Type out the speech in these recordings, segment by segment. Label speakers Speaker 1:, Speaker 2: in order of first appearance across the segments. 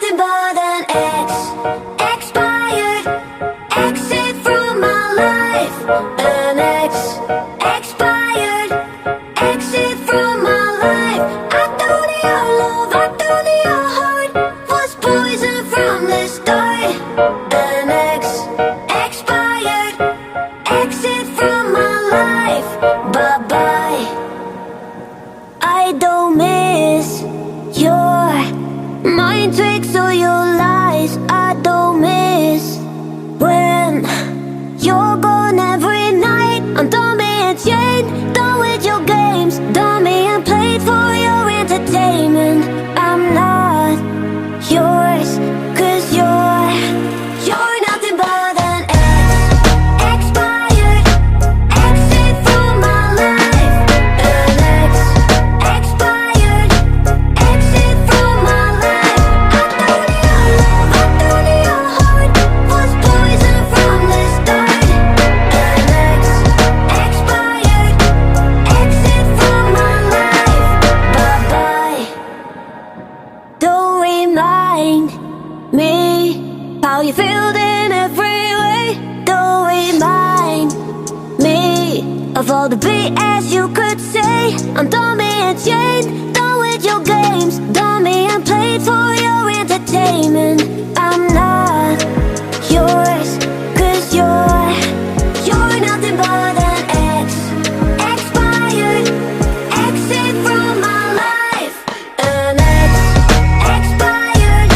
Speaker 1: nothing but an ex, expired, exit from my life. An ex, expired, exit from my life. I thought your love, I thought your heart was poison from the start. An ex, expired, exit from my life. Bye-bye. I don't miss your mind tricks or your lies. I don't miss when you're gone every night. I'm done being chained, done with your games, done being played for your entertainment. I'm not yours, 'cause you're nothing but an ex, expired, exit from my life. An ex, expired, exit from my life. I thought your love, I thought your heart was poison from the start. An ex, expired, exit from my life. Bye-bye. Don't remind me how you feel in every way. Don't remind me of all the BS you could say. I'm done being chained, done with your games, done being played for your entertainment. I'm not yours, 'cause you're nothing but an ex, expired, exit from my life. An ex, expired,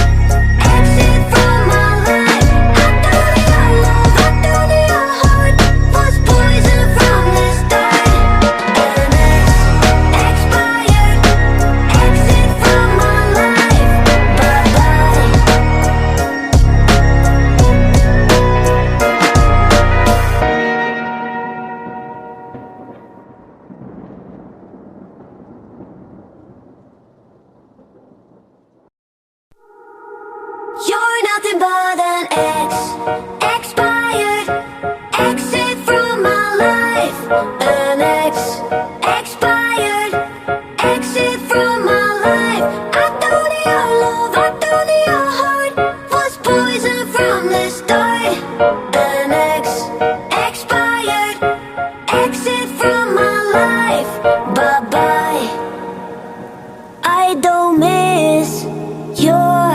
Speaker 1: exit from my life. I thought your love, I thought your heart was poison from the start. An ex, expired, exit from my life. Bye-bye. You're nothing but an ex, expired, exit from my life. An ex, expired, exit from my life. I thought your love, I thought your heart was poison from the start. An ex, expired, exit from my life. Bye-bye. I don't miss your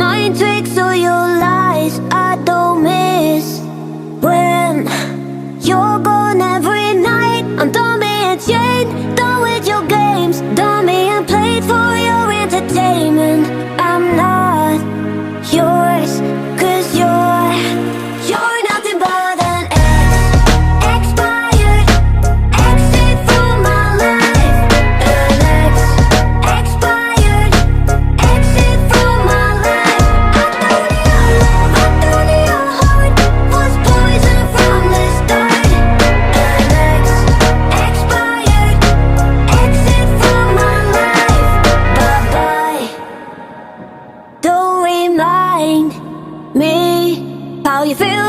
Speaker 1: mind tricks or your lies. I don't miss when you're gone every night. I'm done being chained, done with your games, done being played for your entertainment. I'm not yours, 'cause you're nothing but an ex, expired, exit from my life. An ex, expired, exit from my life. I thought your love, I thought your heart was poison from the start. An ex, expired, exit from my life. Bye-bye. Don't remind me how you feel